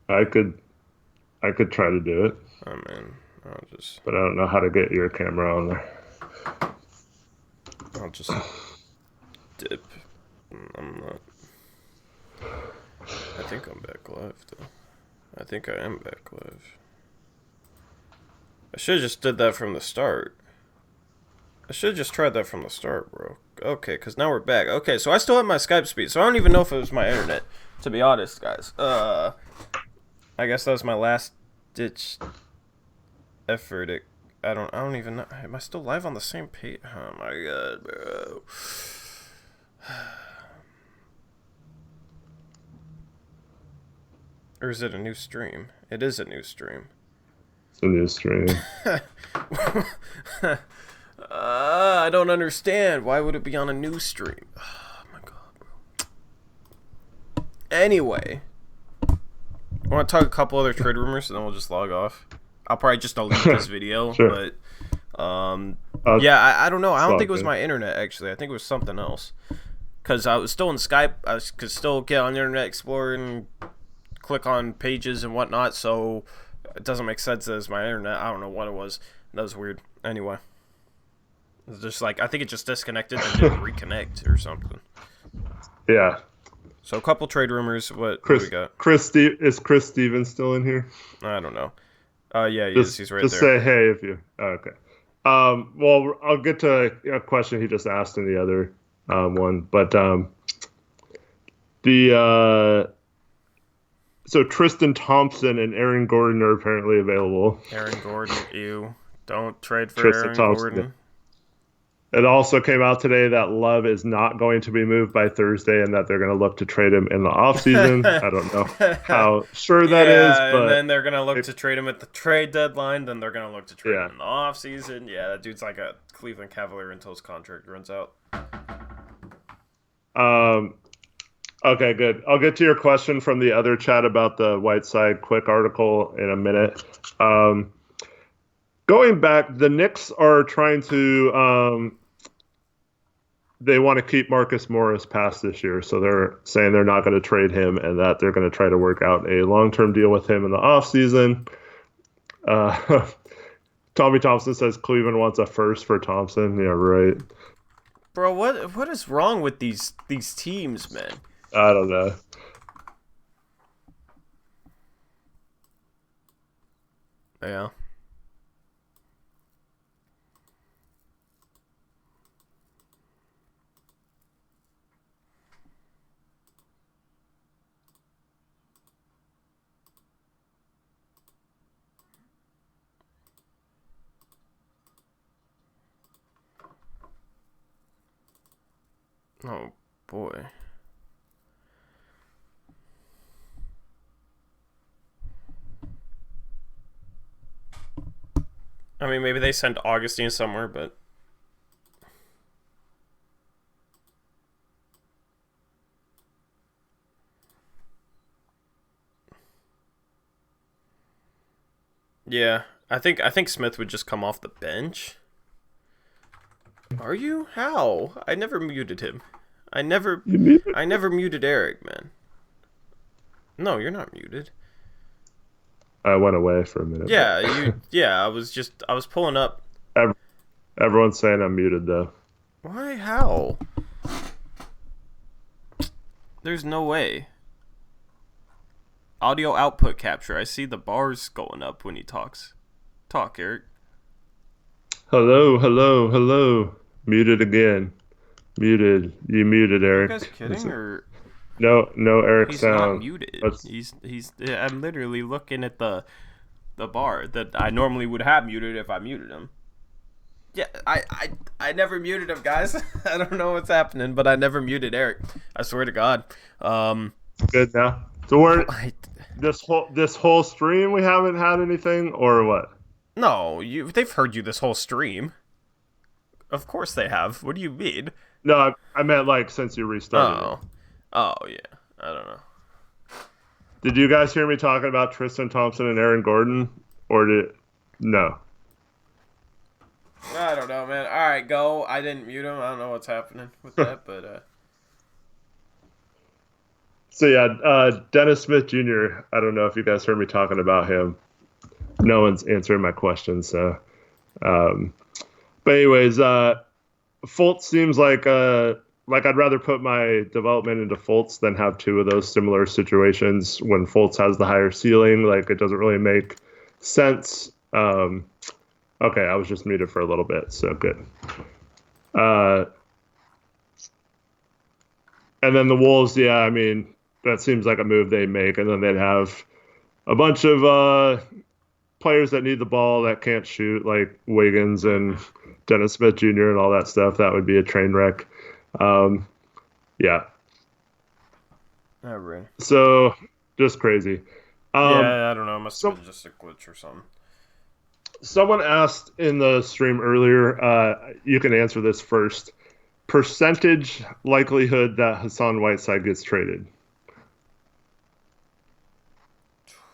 I could I could try to do it, I mean, I'll just, but I don't know how to get your camera on there. I'll just dip. I'm not. I think I'm back live though. I think I am back live. I should have just did that from the start. I should have just tried that from the start, bro. Okay, because now we're back. Okay, so I still have my Skype speed, so I don't even know if it was my internet, to be honest, guys. I guess that was my last ditch effort. I don't even know. Am I still live on the same page? Oh my god, bro. Or is it a new stream? It is a new stream. It's a new stream. I don't understand. Why would it be on a new stream? Oh my god, bro. Anyway, I want to talk a couple other trade rumors, and then we'll just log off. I'll probably just delete this video, Sure. but Uh, yeah, I don't know. I it's don't all think it was good. my internet actually. I think it was something else. Cause I was still in Skype. Could still get on Internet Explorer and click on pages and whatnot. So it doesn't make sense as my internet. I don't know what it was. That was weird. Anyway, it's just like I think it just disconnected and didn't reconnect or something. Yeah. So a couple trade rumors. What do we got? Is Chris Stevens still in here? I don't know. Yeah, he is. Just He's right just there. say hey if you. Oh, okay. Well, I'll get to a question he just asked in the other one, but the so Tristan Thompson and Aaron Gordon are apparently available. Aaron Gordon. Ew. Don't trade for Tristan Aaron Thompson. Gordon. It also came out today that Love is not going to be moved by Thursday and that they're going to look to trade him in the offseason. I don't know how sure that is, Yeah, and but then they're gonna look it, to trade him at the trade deadline. Then they're gonna look to trade him yeah. in the off season. Yeah, that dude's like a Cleveland Cavalier until his contract runs out. Um, okay, good. I'll get to your question from the other chat about the Whiteside quick article in a minute. Um, Going back, the Knicks are trying to they want to keep Marcus Morris past this year, so they're saying they're not going to trade him and that they're going to try to work out a long-term deal with him in the offseason. Uh, Tommy Thompson says Cleveland wants a first for Thompson. Yeah, right. Bro, what is wrong with these teams, man? I don't know. Yeah. Oh boy. I mean, maybe they sent Augustine somewhere, but yeah, I think Smith would just come off the bench. Are you? How? I never muted him. I never You need it. I never muted Eric, man. No, you're not muted. I went away for a minute, but Yeah, yeah, I was pulling up. ev- everyone's saying I'm muted though. Why? How? There's no way. Audio output capture. I see the bars going up when he talks. Talk, Eric. Hello, hello, hello. Muted again. Muted. You muted, Are you Eric. guys kidding or No, no Eric he's not sound. muted? Let's. He's I'm literally looking at the bar that I normally would have muted if I muted him. Yeah, I never muted him, guys. I don't know what's happening, but I never muted Eric. I swear to God. Good now. So we're I, this whole stream we haven't had anything or what? no, they've heard you this whole stream. Of course they have. What do you mean? No, I meant like since you restarted it. Oh, oh yeah. I don't know. Did you guys hear me talking about Tristan Thompson and Aaron Gordon, or did no? I don't know, man. All right, go. I didn't mute him. I don't know what's happening with that, but So yeah, Dennis Smith Jr. I don't know if you guys heard me talking about him. No one's answering my question, so. Um, but anyways, Fultz seems like I'd rather put my development into Fultz than have two of those similar situations when Fultz has the higher ceiling. Like it doesn't really make sense. Okay, I was just muted for a little bit, so good. Uh, and then the Wolves, yeah, I mean that seems like a move they make, and then they'd have a bunch of players that need the ball that can't shoot, like Wiggins and Dennis Smith Jr. and all that stuff. That would be a train wreck. Um, yeah. Not really. So just crazy. Yeah, I don't know. It must have been just a glitch or something. Someone asked in the stream earlier, you can answer this first. Percentage likelihood that Hassan Whiteside gets traded?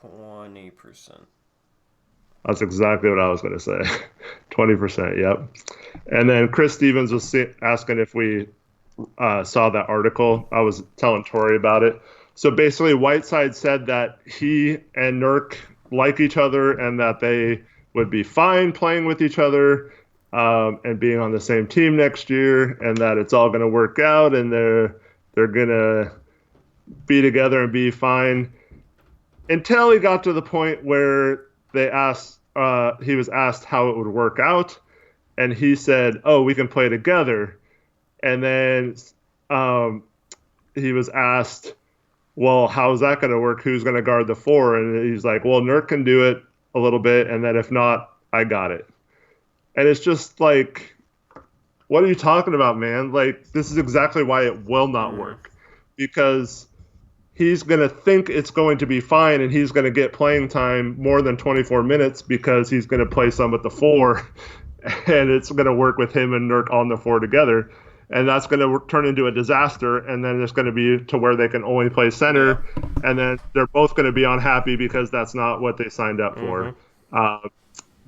20%. That's exactly what I was going to say. 20%, yep. And then Chris Stevens was asking if we saw that article. I was telling Tori about it. So basically, Whiteside said that he and Nurk like each other and that they would be fine playing with each other and being on the same team next year, and that it's all going to work out and they're going to be together and be fine. Until he got to the point where he was asked how it would work out, and he said, "Oh, we can play together." And then he was asked, "Well, how's that going to work? Who's going to guard the four?" And he's like, "Well, Nurk can do it a little bit, and then if not, I got it." And it's just like, what are you talking about, man? Like, this is exactly why it will not work, because he's going to think it's going to be fine, and he's going to get playing time more than 24 minutes because he's going to play some at the four, and it's going to work with him and Nurk on the four together. And that's going to turn into a disaster, and then it's going to be to where they can only play center, and then they're both going to be unhappy because that's not what they signed up for.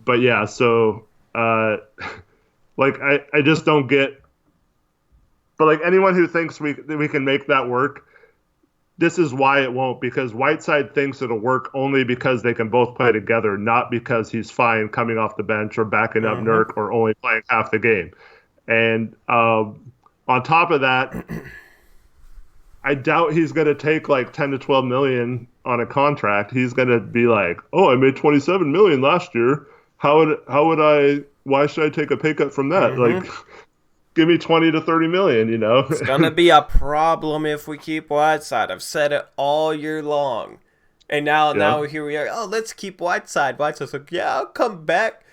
But yeah, so like I just don't get. But like anyone who thinks we can make that work, this is why it won't, because Whiteside thinks it'll work only because they can both play together, not because he's fine coming off the bench or backing up Nurk or only playing half the game. And on top of that, I doubt he's going to take like 10 to 12 million on a contract. He's going to be like, "Oh, I made 27 million last year. Why should I take a pay cut from that? Like, give me 20 to 30 million, you know?" It's going to be a problem if we keep Whiteside. I've said it all year long. And now here we are. Oh, let's keep Whiteside. Whiteside's like, "Yeah, I'll come back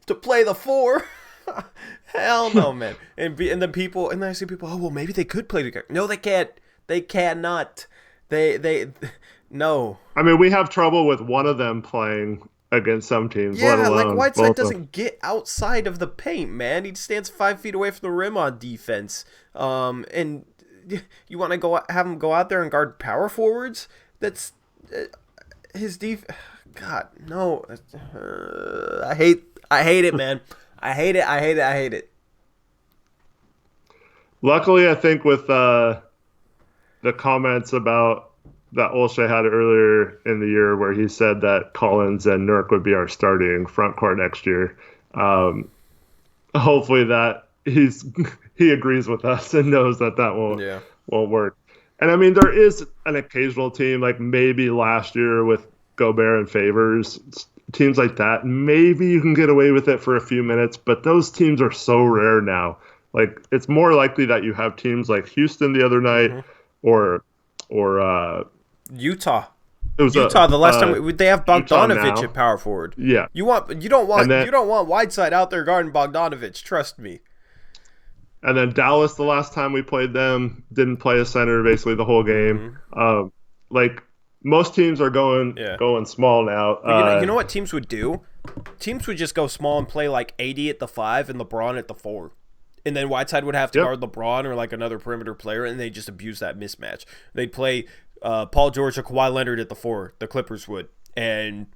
to play the four." Hell no, man. And then I see people, "Oh, well, maybe they could play together." No, they can't. They cannot. No. I mean, we have trouble with one of them playing against some teams. Yeah, let alone like Whiteside doesn't get outside of the paint, man. He stands 5 feet away from the rim on defense. And you want to have him go out there and guard power forwards? That's his God, no. I hate it, man. I hate it. Luckily, I think with the comments about that Olshey had earlier in the year where he said that Collins and Nurk would be our starting front court next year, hopefully that he agrees with us and knows that won't work. And I mean, there is an occasional team, like maybe last year with Gobert and Favors, teams like that, maybe you can get away with it for a few minutes, but those teams are so rare now. Like, it's more likely that you have teams like Houston the other night or Utah. The last time they have Bogdanovic at power forward. Yeah. You don't want Whiteside out there guarding Bogdanovic, trust me. And then Dallas, the last time we played them, didn't play a center basically the whole game. Like, most teams are going small now. But you know what teams would do? Teams would just go small and play like AD at the 5 and LeBron at the 4. And then Whiteside would have to guard LeBron or like another perimeter player, and they just abuse that mismatch. They'd play Paul George or Kawhi Leonard at the 4, the Clippers would, and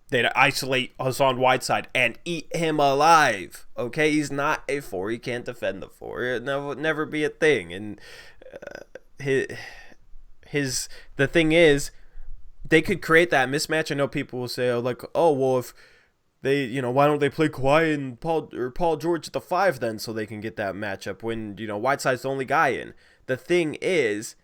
they'd isolate Hassan Whiteside and eat him alive. Okay, he's not a 4. He can't defend the 4. It would never be a thing. And the thing is, they could create that mismatch. I know people will say, like, oh, well, if they, why don't they play Kawhi and Paul George at the 5 then, so they can get that matchup when, Whiteside's the only guy in. The thing is,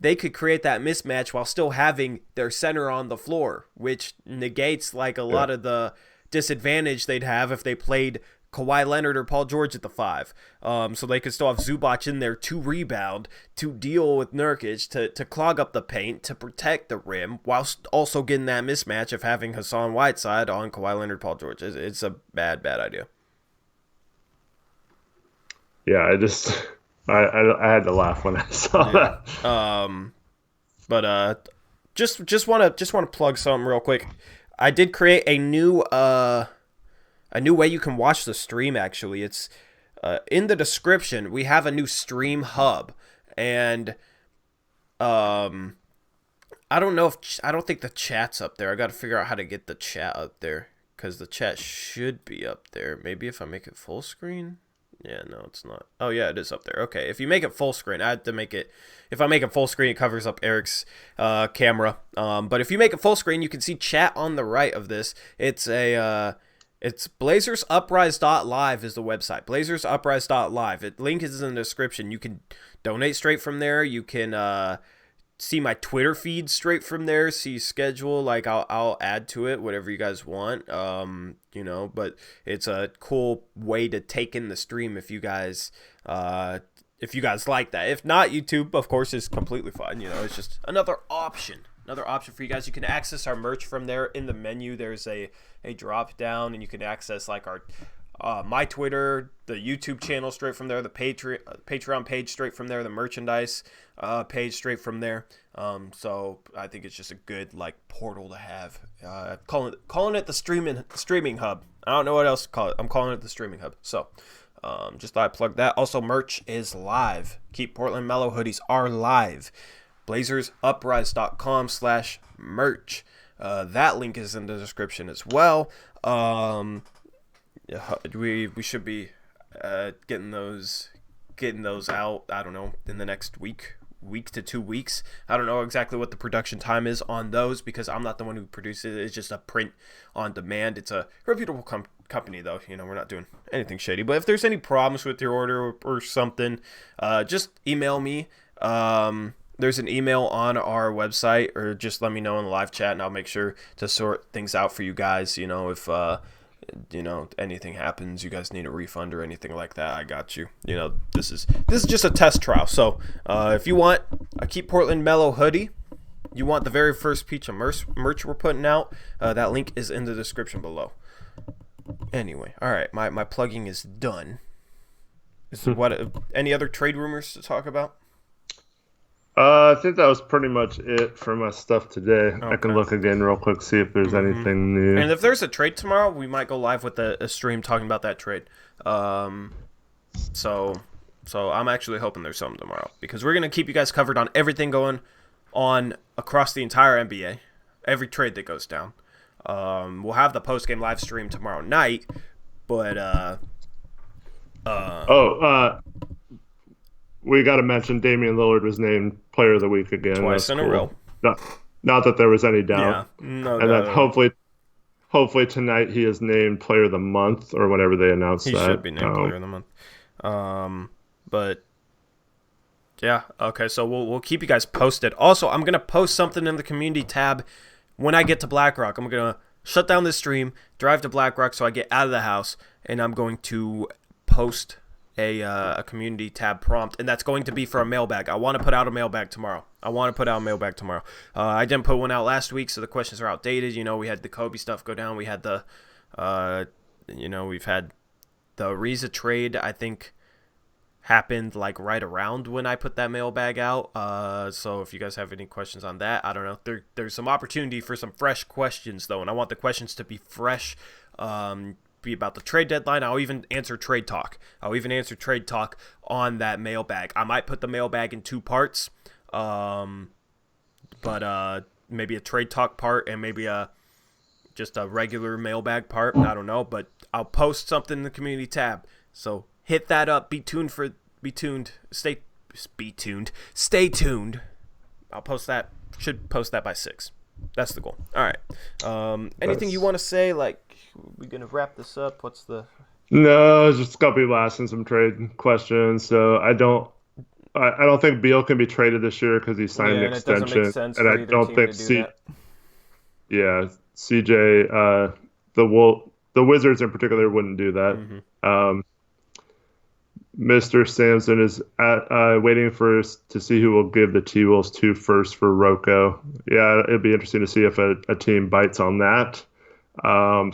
they could create that mismatch while still having their center on the floor, which negates like a lot of the disadvantage they'd have if they played Kawhi Leonard or Paul George at the 5. So they could still have Zubac in there to rebound, to deal with Nurkic, to clog up the paint, to protect the rim, whilst also getting that mismatch of having Hassan Whiteside on Kawhi Leonard, Paul George. It's a bad idea. Yeah, I had to laugh when I saw that. But just want to plug something real quick. I did create a new way you can watch the stream. Actually, it's in the description. We have a new stream hub, and I don't think the chat's up there. I got to figure out how to get the chat up there, because the chat should be up there. Maybe if I make it full screen. Yeah, no, it's not. Oh, yeah, it is up there. Okay, if you make it full screen, I had to make it. If I make it full screen, it covers up Eric's camera. But if you make it full screen, you can see chat on the right of this. It's blazersuprise.live is the website. blazersuprise.live. The link is in the description. You can donate straight from there. You can see my Twitter feed straight from there. See schedule. Like I'll add to it whatever you guys want. But it's a cool way to take in the stream if you guys like that. If not, YouTube, of course, is completely fine. It's just another option for you guys. You can access our merch from there. In the menu, there's a drop down, and you can access like our my Twitter, the YouTube channel straight from there, the Patreon page straight from there, the merchandise page straight from there. So I think it's just a good like portal to have. Calling it the streaming hub. I don't know what else to call it. I'm calling it the streaming hub. So just thought I'd plug that. Also, merch is live. Keep Portland Mellow hoodies are live. blazersuprise.com/merch. That link is in the description as well. We should be getting those out. I don't know, in the next week to 2 weeks. I don't know exactly what the production time is on those, because I'm not the one who produces it. It's just a print on demand. It's a reputable company though. We're not doing anything shady. But if there's any problems with your order or something, just email me. There's an email on our website, or just let me know in the live chat, and I'll make sure to sort things out for you guys. If anything happens, you guys need a refund or anything like that, I got you. This is just a test trial. So if you want a Keep Portland Mellow hoodie, you want the very first piece of merch we're putting out, that link is in the description below. Anyway, all right, my plugging is done. Any other trade rumors to talk about? I think that was pretty much it for my stuff today. Okay. I can look again real quick, see if there's anything new. And if there's a trade tomorrow, we might go live with a stream talking about that trade. So I'm actually hoping there's something tomorrow, because we're going to keep you guys covered on everything going on across the entire NBA, every trade that goes down. We'll have the post-game live stream tomorrow night, but we got to mention Damian Lillard was named Player of the Week again. Twice in a row. Not that there was any doubt. Yeah. No, and that hopefully tonight he is named Player of the Month, or whenever they announce that. He should be named Player of the Month. But yeah, okay. So we'll keep you guys posted. Also, I'm gonna post something in the community tab when I get to BlackRock. I'm gonna shut down this stream, drive to BlackRock so I get out of the house, and I'm going to post a community tab prompt, and that's going to be for a mailbag. I want to put out a mailbag tomorrow. I didn't put one out last week, so the questions are outdated. We had the Kobe stuff go down. We had the we've had the Ariza trade, I think, happened like right around when I put that mailbag out. So if you guys have any questions on that, I don't know. There's some opportunity for some fresh questions though, and I want the questions to be fresh. Be about the trade deadline. I'll even answer trade talk on that mailbag. I might put the mailbag in 2 parts, but maybe a trade talk part and maybe just a regular mailbag part. I don't know, but I'll post something in the community tab. So hit that up. Stay tuned. I'll post that. Should post that by 6. That's the goal. All right. Anything you want to say? Like, we gonna wrap this up? What's the? No, just a couple people asking some trade questions. So I don't think Beal can be traded this year because he signed Yeah, an and it doesn't make extension, sense and for I either don't team think to do that. Yeah, CJ, the Wizards in particular wouldn't do that. Mm-hmm. Mr. Sampson is waiting to see who will give the T-Wolves 2 first for Rocco. Yeah, it'd be interesting to see if a team bites on that.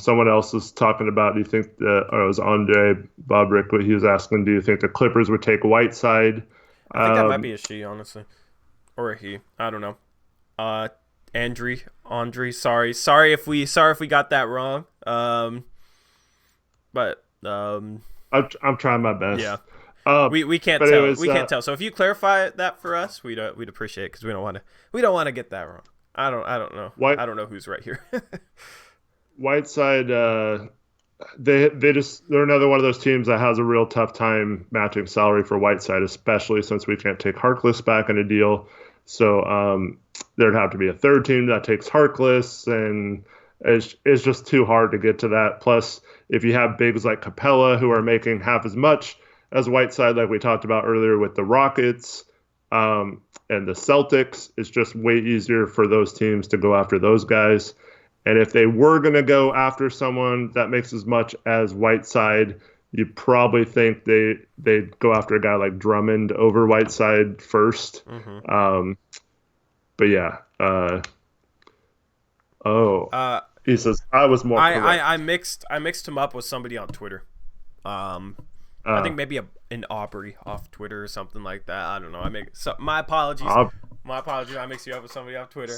Someone else was talking about, do you think it was Andre Bobrick, what he was asking, do you think the Clippers would take Whiteside? I think that might be a she, honestly, or a he. I don't know. Andre. Sorry if we got that wrong. But I'm trying my best. Yeah. Um, We can't but tell. anyways, We can't tell. So if you clarify that for us, we'd appreciate it because we don't want to get that wrong. I don't know. I don't know who's right here. Whiteside, they're another one of those teams that has a real tough time matching salary for Whiteside, especially since we can't take Harkless back in a deal. So there'd have to be a third team that takes Harkless, and it's just too hard to get to that. Plus, if you have bigs like Capela who are making half as much as Whiteside, like we talked about earlier with the Rockets and the Celtics, it's just way easier for those teams to go after those guys. And if they were going to go after someone that makes as much as Whiteside, you probably think they'd go after a guy like Drummond over Whiteside first. Mm-hmm. But yeah. He says I was more correct. I mixed him up with somebody on Twitter. I think maybe an Aubrey off Twitter or something like that. I don't know. My apologies. My apologies. I mixed you up with somebody off Twitter.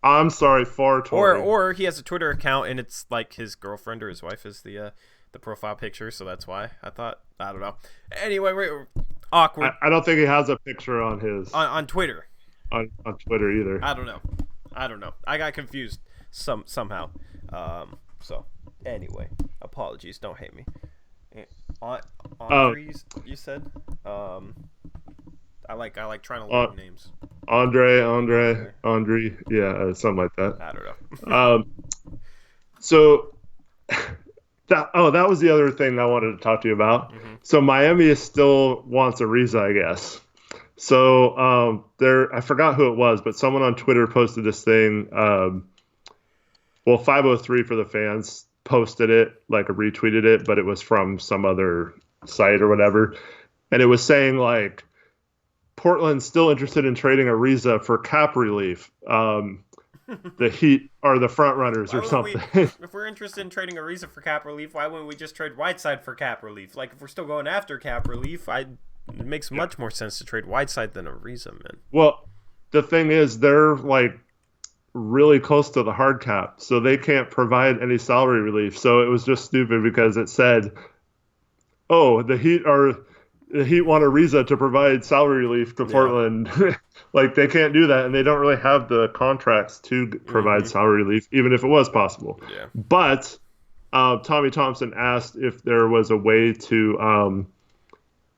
I'm sorry, far Tory. Or he has a Twitter account and it's like his girlfriend or his wife is the profile picture, so that's why I thought. I don't know. Anyway, we're awkward. I don't think he has a picture on his on Twitter. On Twitter either. I don't know. I got confused somehow. So anyway, apologies. Don't hate me. Andres, you said. I like trying to learn names. Andre, yeah, something like that. I don't know. So that was the other thing I wanted to talk to you about. Mm-hmm. So Miami still wants Ariza, I guess. So I forgot who it was, but someone on Twitter posted this thing. 503 for the fans posted it, like retweeted it, but it was from some other site or whatever, and it was saying like Portland's still interested in trading Ariza for cap relief. The Heat are the front runners or something. If we're interested in trading Ariza for cap relief, why wouldn't we just trade Whiteside for cap relief? Like if we're still going after cap relief, it makes much more sense to trade Whiteside than Ariza, man. Well, the thing is, they're like really close to the hard cap, so they can't provide any salary relief. So it was just stupid because it said, "Oh, the Heat want Ariza to provide salary relief to Portland." Like they can't do that, and they don't really have the contracts to provide salary relief, even if it was possible. Yeah. But Tommy Thompson asked if there was a way to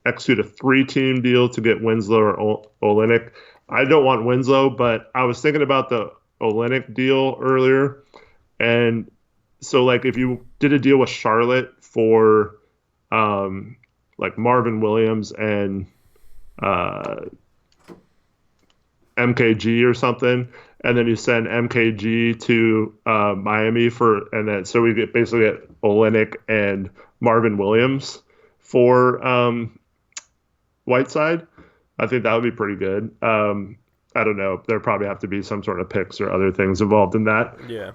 execute a 3-team deal to get Winslow or Olynyk. I don't want Winslow, but I was thinking about the Olynyk deal earlier, and so like if you did a deal with Charlotte for like Marvin Williams and MKG or something, and then you send MKG to Miami and then so we get Olynyk and Marvin Williams for Whiteside. I think that would be pretty good. I don't know. There probably have to be some sort of picks or other things involved in that. Yeah.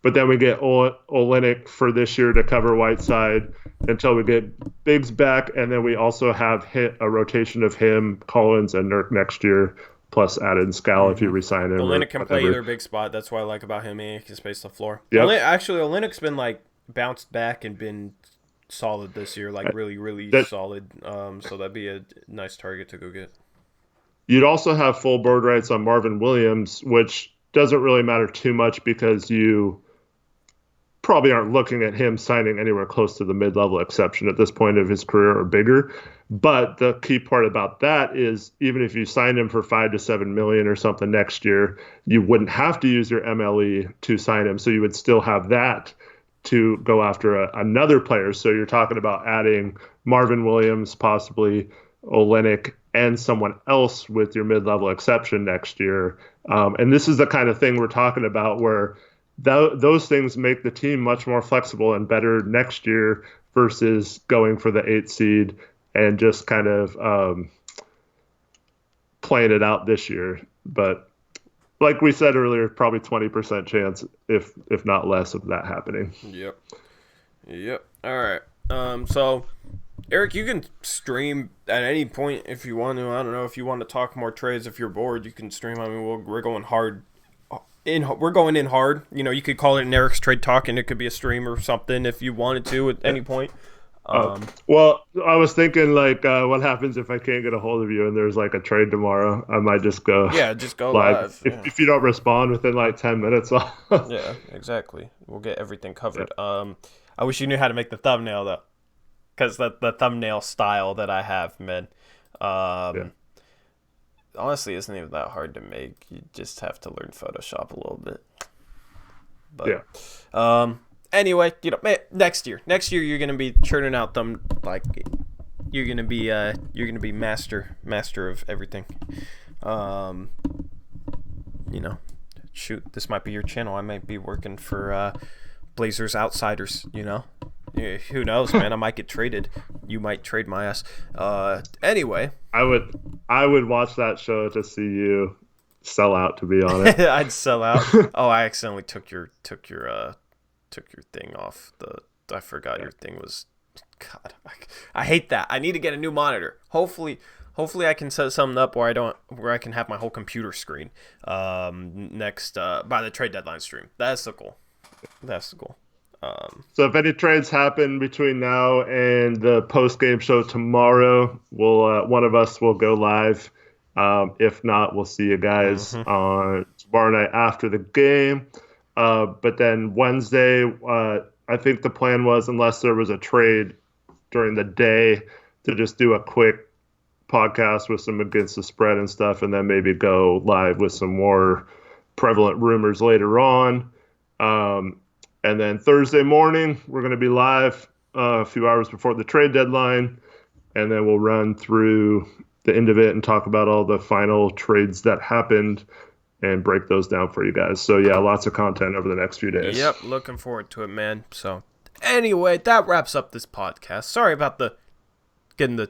But then we get Olynyk for this year to cover Whiteside until we get Biggs back, and then we also have a rotation of him, Collins, and Nurk next year, plus added Scal if you resign him. Olynyk can play either big spot. That's what I like about him. He can space the floor. Yep. Actually, Olynyk's been like bounced back and been solid this year, like really solid. So that'd be a nice target to go get. You'd also have full board rights on Marvin Williams, which doesn't really matter too much because you probably aren't looking at him signing anywhere close to the mid-level exception at this point of his career or bigger. But the key part about that is even if you signed him for 5 to 7 million or something next year, you wouldn't have to use your MLE to sign him. So you would still have that to go after another player. So you're talking about adding Marvin Williams, possibly Olenek, and someone else with your mid-level exception next year. And this is the kind of thing we're talking about where those things make the team much more flexible and better next year versus going for the 8th seed and just kind of playing it out this year. But like we said earlier, probably 20% chance, if not less, of that happening. Yep. All right. So, Eric, you can stream at any point if you want to. I don't know if you want to talk more trades. If you're bored, you can stream. I mean, we're going hard. We're going in hard. You know, you could call it an Eric's Trade Talk, and it could be a stream or something if you wanted to at any point. Well, I was thinking like, what happens if I can't get a hold of you and there's like a trade tomorrow? I might just go. Yeah, just go live. If you don't respond within like 10 minutes. Yeah, exactly. We'll get everything covered. Yeah. I wish you knew how to make the thumbnail though, because the thumbnail style that I have, man. Honestly, isn't even that hard to make. You just have to learn Photoshop a little bit. But, yeah. Anyway, you know, next year you're gonna be churning out them you're gonna be master of everything. You know, shoot, this might be your channel. I might be working for Blazers Outsiders. You know, who knows, man? I might get traded. You might trade my ass. Anyway, I would watch that show to see you sell out. To be honest, I'd sell out. Oh, I accidentally took your thing off. I forgot your thing was. God, I hate that. I need to get a new monitor. Hopefully I can set something up where I can have my whole computer screen next by the trade deadline stream. That's the goal. So if any trades happen between now and the post game show tomorrow, we'll one of us will go live. If not, we'll see you guys on tomorrow night after the game. But then Wednesday, I think the plan was, unless there was a trade during the day, to just do a quick podcast with some against the spread and stuff, and then maybe go live with some more prevalent rumors later on. And then Thursday morning, we're going to be live a few hours before the trade deadline, and then we'll run through the end of it and talk about all the final trades that happened and break those down for you guys. So, yeah, lots of content over the next few days. Yep, looking forward to it, man. So, anyway, that wraps up this podcast. Sorry about getting the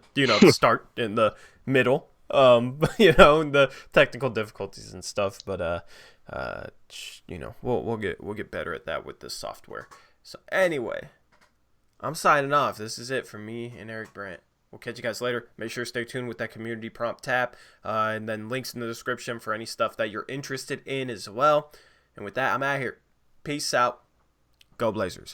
start in the middle, the technical difficulties and stuff. But, we'll get better at that with this software. So, anyway, I'm signing off. This is it for me and Eric Brandt. We'll catch you guys later. Make sure to stay tuned with that community prompt tab, and then links in the description for any stuff that you're interested in as well. And with that, I'm out of here. Peace out. Go Blazers.